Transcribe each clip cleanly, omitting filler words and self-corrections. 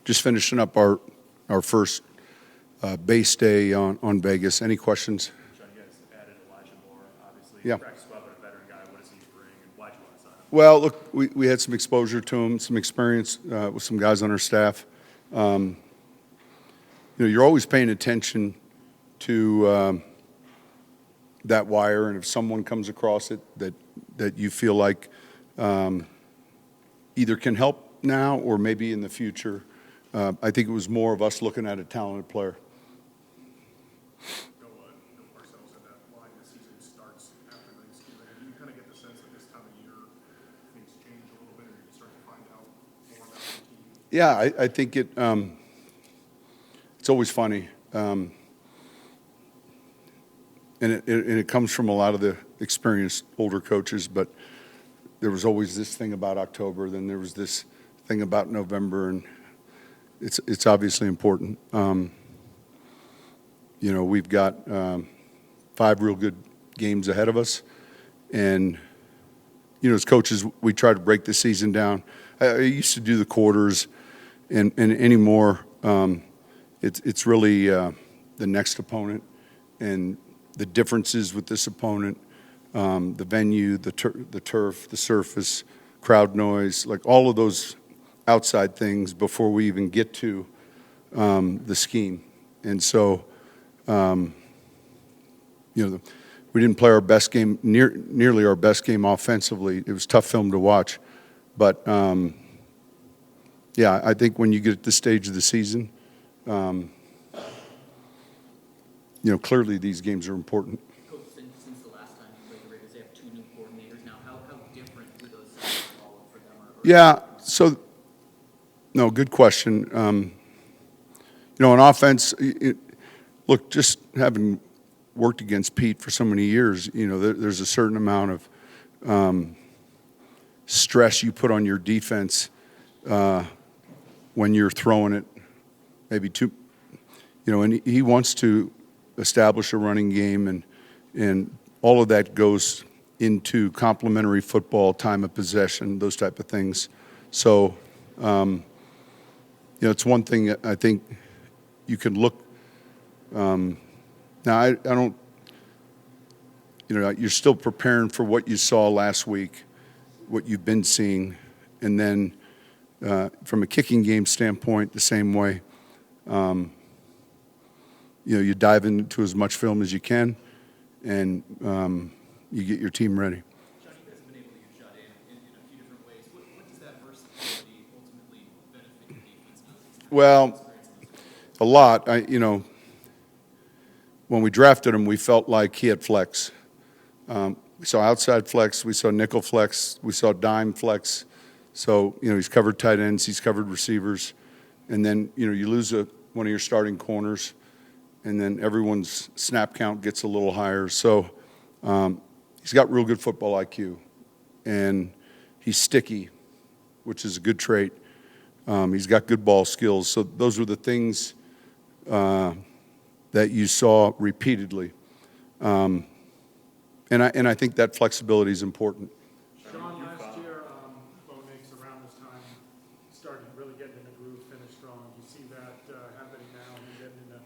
just finishing up our first base day on Vegas. Any questions? Sean, you guys added Elijah Moore, obviously. Yeah. Practice squad, but a veteran guy. What does he bring, and why'd you want to sign him? Well, look, we had some exposure to him, some experience with some guys on our staff. You're always paying attention to that wire, and if someone comes across it that you feel like either can help now or maybe in the future, I think it was more of us looking at a talented player. No Parcells said that line this season starts after Thanksgiving. Do you kind of get the sense that this time of year things change a little bit, or you start to find out more about the team? Yeah, I think it's always funny. And it comes from a lot of the experienced older coaches, but there was always this thing about October, then there was this thing about November, and it's obviously important. We've got 5 real good games ahead of us, and as coaches, we try to break the season down. I used to do the quarters, and anymore, it's really the next opponent and the differences with this opponent, the venue, the turf, the surface, crowd noise, like all of those outside things before we even get to the scheme. And so, we didn't play our best game, nearly our best game offensively. It was tough film to watch. But, I think when you get at this stage of the season, clearly these games are important. Coach, since the last time you played the Raiders, they have 2 new coordinators now. How different do those things all look for them? Yeah, so, no, good question. On offense, look, just having worked against Pete for so many years, there's a certain amount of stress you put on your defense when you're throwing it maybe too, and he wants to establish a running game, and all of that goes into complementary football, time of possession, those type of things. So, it's one thing I think you can look. Now, I don't. You're still preparing for what you saw last week, what you've been seeing, and then from a kicking game standpoint, the same way. You dive into as much film as you can, and you get your team ready. Sean, you guys have been able to get shot in a few different ways. What does that versatility ultimately benefit your defense now? Well, a lot. When we drafted him, we felt like he had flex. We saw outside flex, we saw nickel flex, we saw dime flex. So, he's covered tight ends, he's covered receivers. And then, you lose one of your starting corners, and then everyone's snap count gets a little higher. So he's got real good football IQ, and he's sticky, which is a good trait. He's got good ball skills. So those were the things that you saw repeatedly. And I think that flexibility is important. Sean, last year, Bo Nix around this time started really getting in the groove, finished strong. Do you see that happening now, and getting in a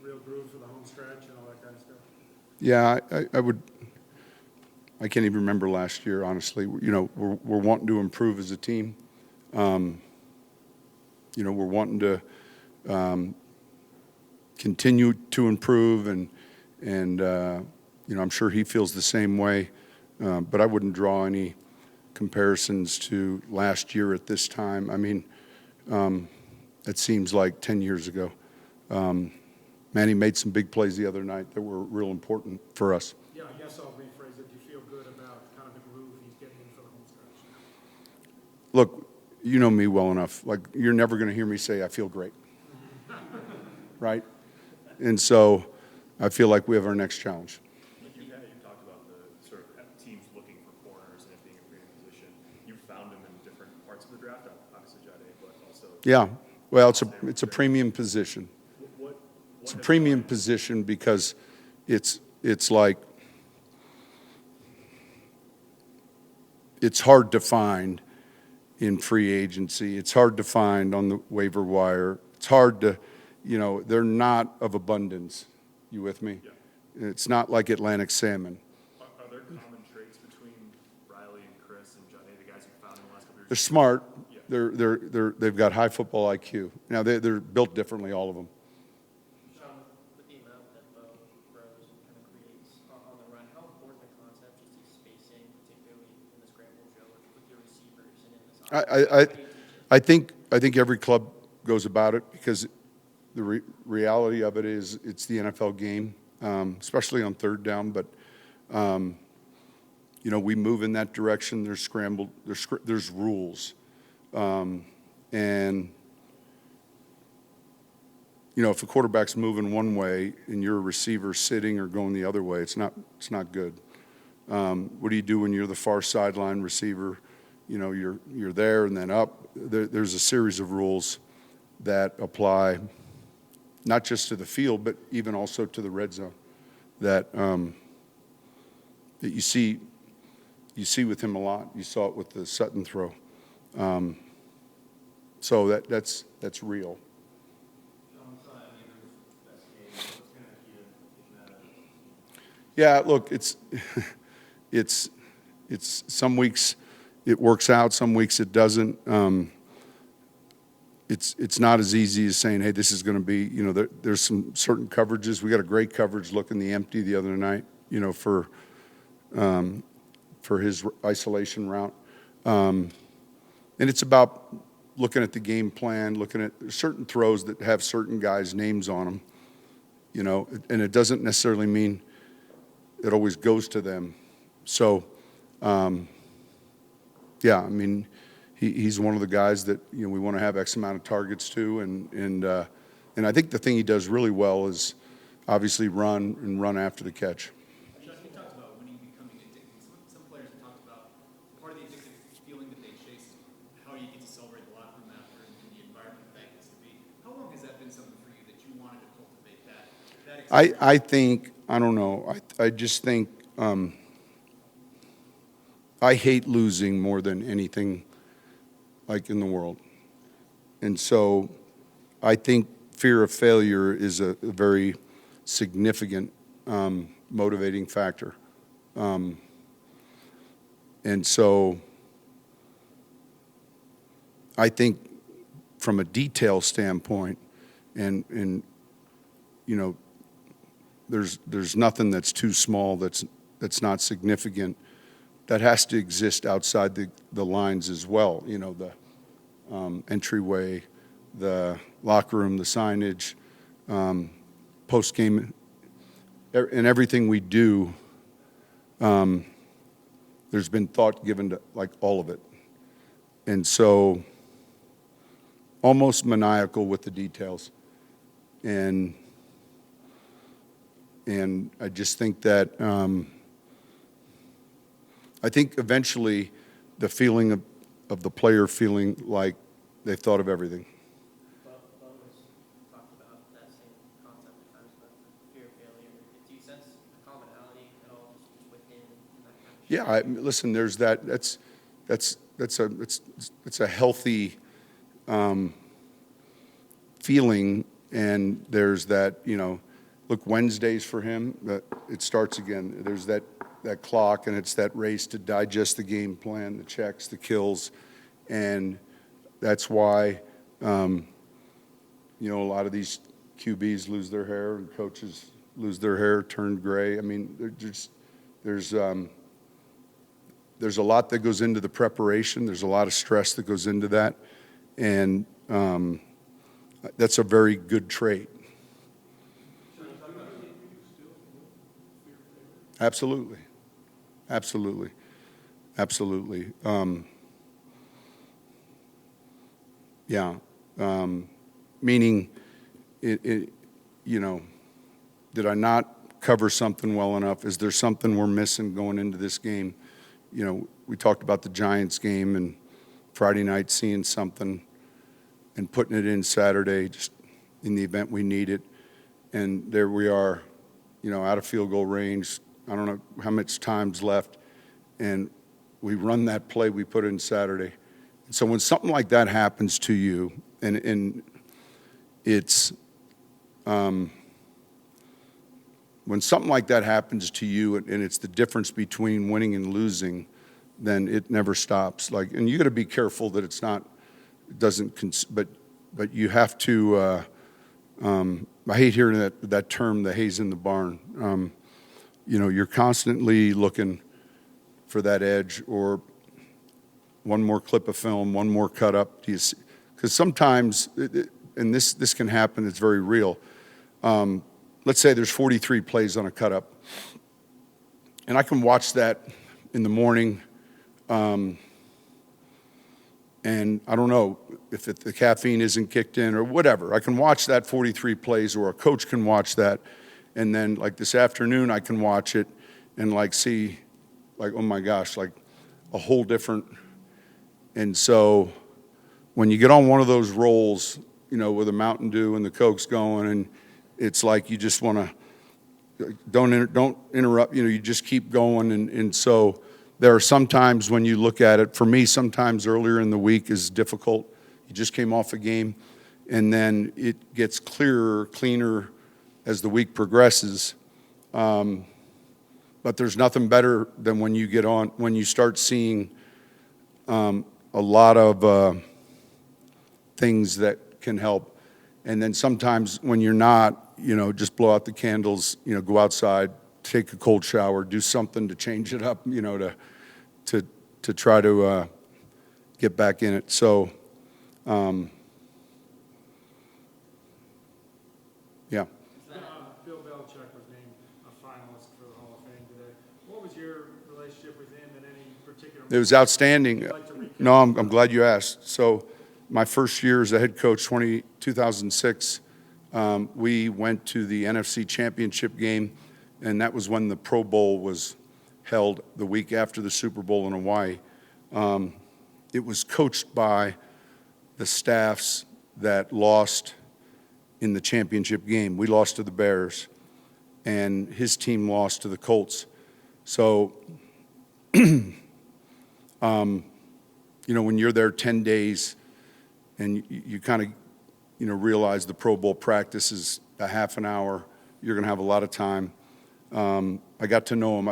real groove for the home stretch and all that kind of stuff? Yeah, I can't even remember last year, honestly. We're wanting to improve as a team. We're wanting to continue to improve, and I'm sure he feels the same way. But I wouldn't draw any comparisons to last year at this time. I mean, it seems like 10 years ago. Manny made some big plays the other night that were real important for us. Yeah, I guess I'll rephrase it. Do you feel good about kind of the groove he's getting in for the home stretch? Look, you know me well enough. Like, you're never going to hear me say I feel great. Right? And so I feel like we have our next challenge. You talked about the sort of teams looking for corners and it being a premium position. You found them in different parts of the draft, obviously Jade, but also. Yeah. Well, it's a premium position. It's a premium position because it's like it's hard to find, in free agency. It's hard to find on the waiver wire. It's hard to, they're not of abundance. You with me? Yeah. It's not like Atlantic salmon. Are there common traits between Riley and Chris and Jade, the guys you found in the last couple of They're years? smart. Yeah. They've got high football IQ. Now they're built differently, all of them. With the amount that Bo throws and kind of creates on the run, how important a concept just is spacing, particularly in the scramble drill with your receivers and in this offense? I think every club goes about it because the reality of it is it's the NFL game, especially on third down. But we move in that direction. There's scrambled. There's rules, and if a quarterback's moving one way and you're a receiver sitting or going the other way, it's not good. What do you do when you're the far sideline receiver? You're there and then up. There's a series of rules that apply not just to the field, but even also to the red zone that you see with him a lot. You saw it with the Sutton throw. So that's real. Yeah, look, it's some weeks it works out, some weeks it doesn't. It's not as easy as saying, hey, this is going to be, there's some certain coverages. We got a great coverage look in the empty the other night, for his isolation route. And it's about looking at the game plan, looking at certain throws that have certain guys' names on them, and it doesn't necessarily mean it always goes to them. So, he's one of the guys that we want to have X amount of targets to, and I think the thing he does really well is obviously run after the catch. Josh, you talked about winning becoming addicted. Some players have talked about part of the addictive feeling that they chase, how you get to celebrate the locker room after and the environment that gets to be. How long has that been something for you that you wanted to cultivate that experience? I don't know. I just think I hate losing more than anything like in the world. And so I think fear of failure is a very significant motivating factor. And so I think from a detail standpoint, and there's nothing that's too small that's not significant. That has to exist outside the lines as well. The entryway, the locker room, the signage, post game, and everything we do. There's been thought given to like all of it, and so almost maniacal with the details, and I just think that. I think eventually the feeling of the player feeling like they've thought of everything. Bo has talked about that same concept at times about the fear of failure. Do you sense a commonality at all just within that kind of Listen, there's that. It's a healthy feeling, and there's that. Look, Wednesdays for him, it starts again. There's that clock, and it's that race to digest the game plan, the checks, the kills, and that's why a lot of these QBs lose their hair and coaches lose their hair, turn gray. I mean, there's a lot that goes into the preparation. There's a lot of stress that goes into that, and that's a very good trait. Absolutely. Meaning, did I not cover something well enough? Is there something we're missing going into this game? We talked about the Giants game and Friday night seeing something and putting it in Saturday just in the event we need it. And there we are, out of field goal range. I don't know how much time's left, and we run that play we put in Saturday, So when something like that happens to you, and it's when something like that happens to you, and it's the difference between winning and losing, then it never stops. Like, and you got to be careful that it's not, it doesn't, but you have to. I hate hearing that term, the hay's in the barn. You're constantly looking for that edge, or one more clip of film, one more cut up. Because sometimes, and this can happen, it's very real. Let's say there's 43 plays on a cut up, and I can watch that in the morning, and I don't know if the caffeine isn't kicked in or whatever. I can watch that 43 plays, or a coach can watch that, and then like this afternoon I can watch it and like see, like, oh my gosh, like a whole different. And so when you get on one of those rolls, with the Mountain Dew and the Coke's going, and it's like you just want to don't interrupt. You just keep going, and so there are some times when you look at it. For me, sometimes earlier in the week is difficult. You just came off a game, and then it gets clearer, cleaner as the week progresses. But there's nothing better than when you start seeing a lot of things that can help. And then sometimes when you're not, just blow out the candles, go outside, take a cold shower, do something to change it up, to try to get back in it. So, yeah. Bill Belichick was named a finalist for the Hall of Fame today. What was your relationship with him in any particular? It was outstanding. Would you like to recap? No, I'm glad you asked. So my first year as a head coach, 2006, we went to the NFC Championship game, and that was when the Pro Bowl was held the week after the Super Bowl in Hawaii. It was coached by the staffs that lost in the championship game. We lost to the Bears, and his team lost to the Colts. So, when you're there 10 days and you kind of, realize the Pro Bowl practice is a half an hour, you're going to have a lot of time. I got to know him.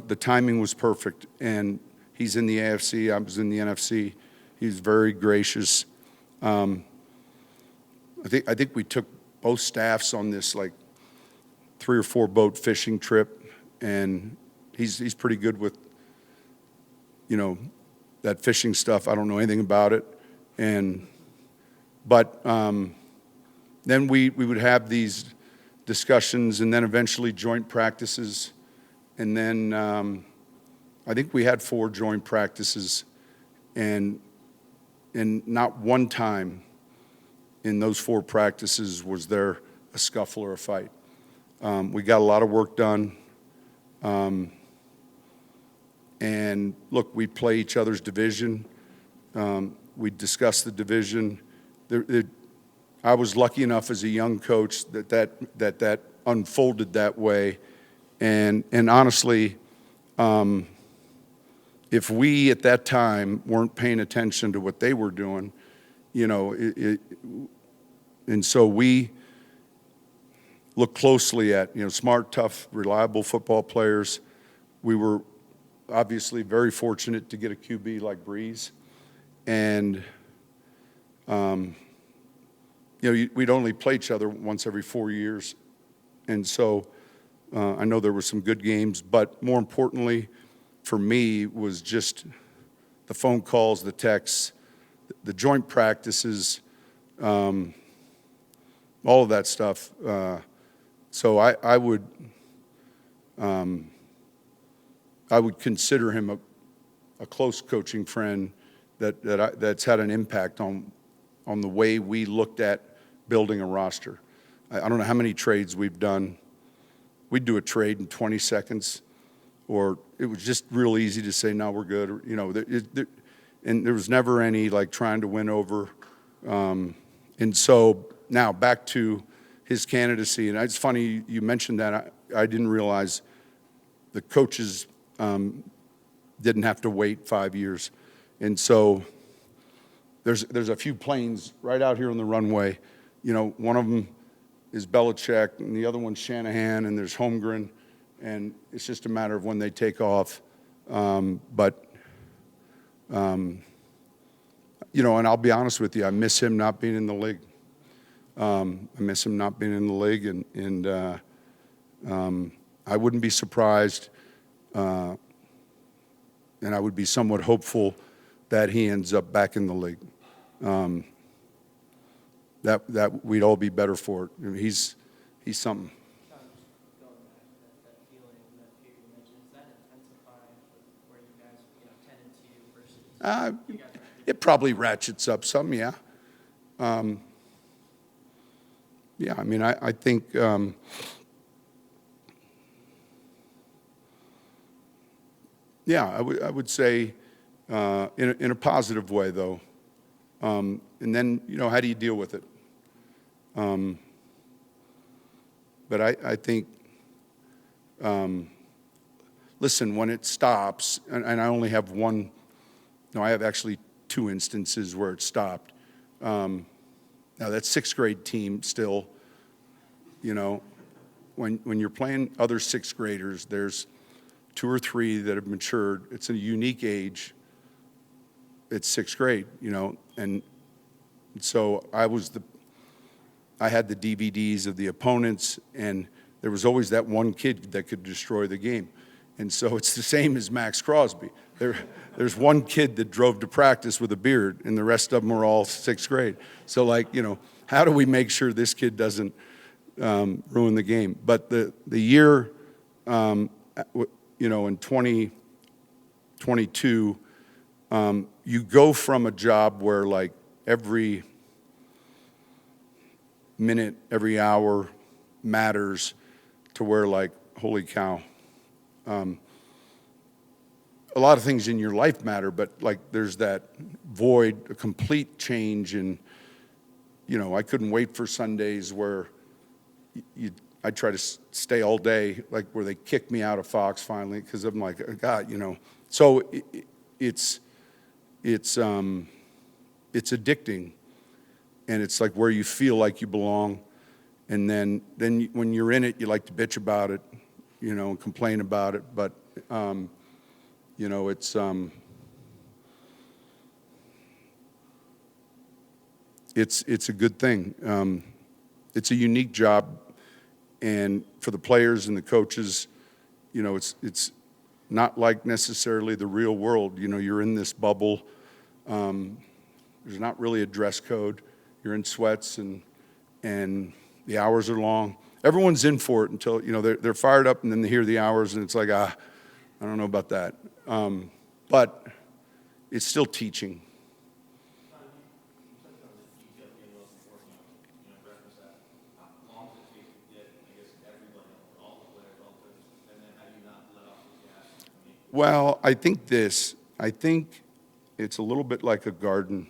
The timing was perfect, and he's in the AFC. I was in the NFC. He's very gracious. I think we took both staffs on this like 3 or 4 boat fishing trip, and he's pretty good with that fishing stuff. I don't know anything about it, but then we would have these discussions, and then eventually joint practices, and then I think we had 4 joint practices, and not one time in those 4 practices was there a scuffle or a fight. We got a lot of work done. And look, we play each other's division. We discuss the division. I was lucky enough as a young coach that unfolded that way. And honestly, if we at that time weren't paying attention to what they were doing, and so we look closely at smart, tough, reliable football players. We were obviously very fortunate to get a QB like Breeze, and we'd only play each other once every 4 years, and so I know there were some good games, but more importantly for me was just the phone calls, the texts, the joint practices, all of that stuff. So I would consider him a close coaching friend that's had an impact on the way we looked at building a roster. I don't know how many trades we've done. We'd do a trade in 20 seconds, or it was just real easy to say, no, we're good. Or, and there was never any like trying to win over. And so now back to his candidacy, and it's funny you mentioned that. I didn't realize the coaches didn't have to wait 5 years, and so there's a few planes right out here on the runway. You know, one of them is Belichick, and the other one's Shanahan, and there's Holmgren, and it's just a matter of when they take off. You know, and I'll be honest with you, I miss him not being in the league. I miss him not being in the league, and I wouldn't be surprised, and I would be somewhat hopeful that he ends up back in the league. That we'd all be better for it. I mean, he's something. Sean, just going back to that feeling, that fear you mentioned, is that intensifying with where you guys, 10-2 versus you guys are It probably ratchets up some, yeah. Yeah, I mean, I think, yeah, I would say in a positive way, though. And then, how do you deal with it? But I think, listen, when it stops, and I only have one, no, I have actually two instances where it stopped. Now, that sixth grade team still, when you're playing other sixth graders, there's 2 or 3 that have matured. It's a unique age. It's sixth grade, and so I had the DVDs of the opponents, and there was always that one kid that could destroy the game. And so it's the same as Max Crosby. There's one kid that drove to practice with a beard, and the rest of them are all sixth grade. So, how do we make sure this kid doesn't ruin the game? But the year, in 2022, you go from a job where, every minute, every hour matters to where, holy cow. A lot of things in your life matter, but there's that void, a complete change, and I couldn't wait for Sundays where I try to stay all day, where they kick me out of Fox finally, because I'm like, God, So it's addicting, and it's where you feel like you belong, and then when you're in it, you like to bitch about it, and complain about it, but it's a good thing. It's a unique job, and for the players and the coaches, it's not like necessarily the real world. You're in this bubble. There's not really a dress code. You're in sweats, and the hours are long. Everyone's in for it until they're fired up, and then they hear the hours, and it's like, I don't know about that. But it's still teaching. Well, I think it's a little bit like a garden.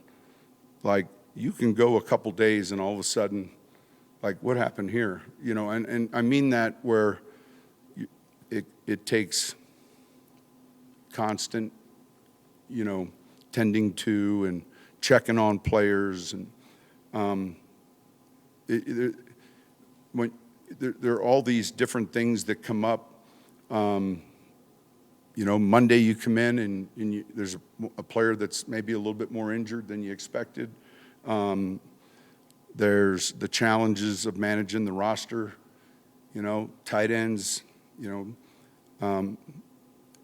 You can go a couple days and all of a sudden, what happened here? And I mean that where it takes constant, tending to and checking on players, and when there are all these different things that come up. Monday you come in and there's a player that's maybe a little bit more injured than you expected. There's the challenges of managing the roster, tight ends,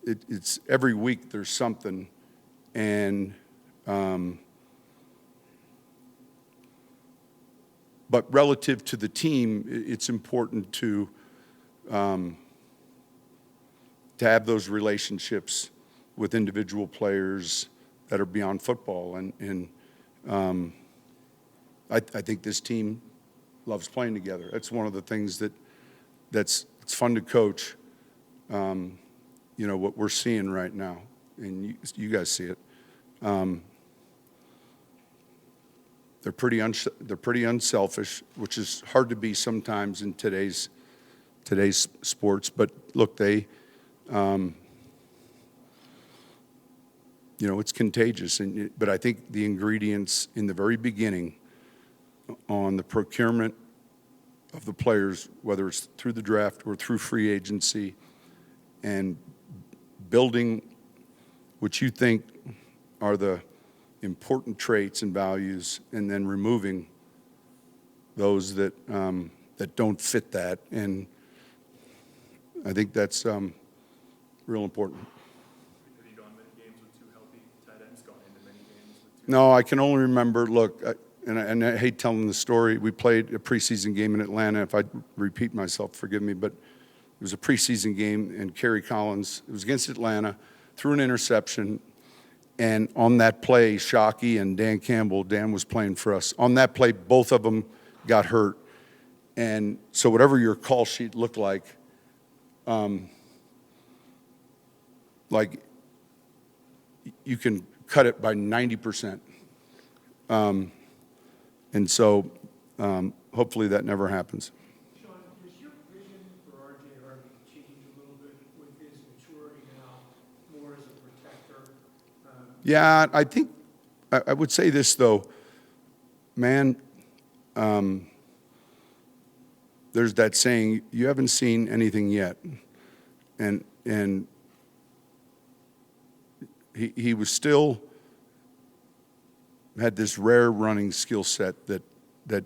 it's every week there's something. And, but relative to the team, it's important to have those relationships with individual players that are beyond football. And I think this team loves playing together. That's one of the things it's fun to coach, what we're seeing right now. And you guys see it. They're pretty unselfish, which is hard to be sometimes in today's sports. But look, it's contagious. But I think the ingredients in the very beginning on the procurement of the players, whether it's through the draft or through free agency, and building what you think are the important traits and values, and then removing those that don't fit that. And I think that's real important. Have you gone many games with two healthy tight ends? Gone into many games with two? No, I can only remember, look, and I hate telling the story. We played a preseason game in Atlanta. If I repeat myself, forgive me, but it was a preseason game, and Kerry Collins, it was against Atlanta, threw an interception, and on that play, Shockey and Dan Campbell, Dan was playing for us. On that play, both of them got hurt. And so whatever your call sheet looked like you can cut it by 90%. And so hopefully that never happens. Sean, does your vision for R.J. Harvey change a little bit with his maturity now, more as a protector? Yeah, I think I would say this, though. Man, there's that saying, you haven't seen anything yet. And he was still had this rare running skill set that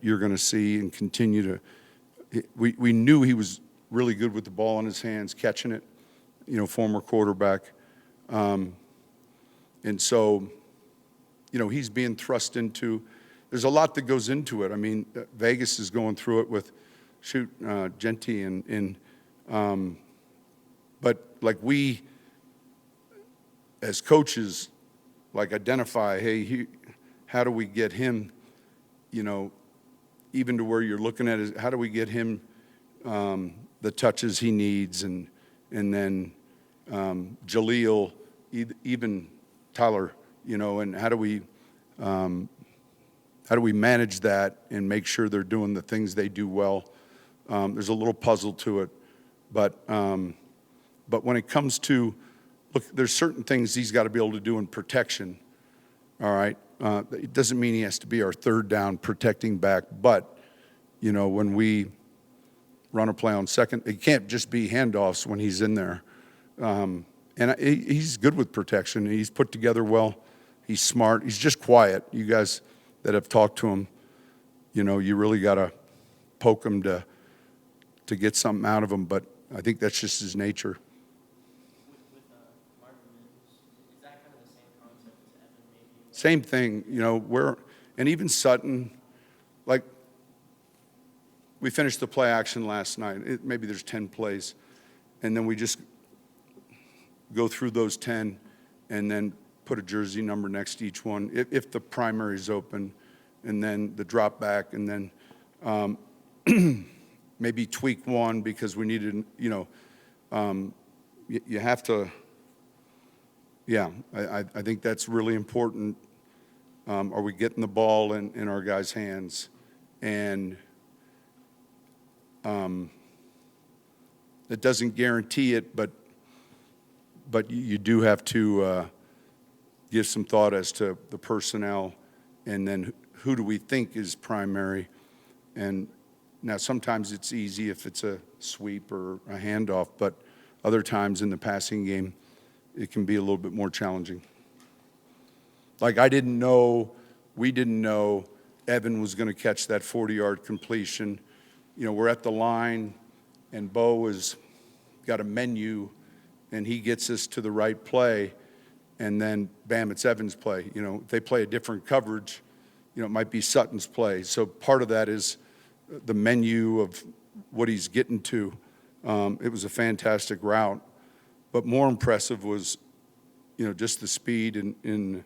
you're going to see and continue to. We knew he was really good with the ball in his hands, catching it, former quarterback. And so, he's being thrust into, there's a lot that goes into it. I mean, Vegas is going through it with, Genty but like we, as coaches, like identify, hey, how do we get him, even to where you're looking at it, how do we get him the touches he needs, and then Jaleel, even Tyler, and how do we manage that and make sure they're doing the things they do well? There's a little puzzle to it, but when it comes to, look, there's certain things he's got to be able to do in protection. All right, it doesn't mean he has to be our third down protecting back, but when we run a play on second, it can't just be handoffs when he's in there. And he's good with protection. He's put together well. He's smart. He's just quiet. You guys that have talked to him, you really got to poke him to get something out of him. But I think that's just his nature. With Martin, is that kind of the same concept as Evan maybe? Same thing, and even Sutton, like we finished the play action last night. Maybe there's 10 plays, and then we just go through those 10 and then put a jersey number next to each one if the primary is open, and then the drop back, and then maybe tweak one because we needed, you have to, I think that's really important. Are we getting the ball in our guys' hands? And it doesn't guarantee it, but you do have to give some thought as to the personnel, and then who do we think is primary. And now sometimes it's easy if it's a sweep or a handoff, but other times in the passing game, it can be a little bit more challenging. Like we didn't know Evan was going to catch that 40-yard completion. We're at the line, and Bo has got a menu, and he gets us to the right play, and then, bam, it's Evan's play. If they play a different coverage, it might be Sutton's play. So part of that is the menu of what he's getting to. It was a fantastic route, but more impressive was, just the speed, and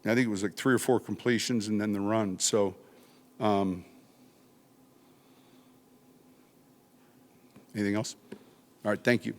I think it was like 3 or 4 completions and then the run. So anything else? All right, thank you.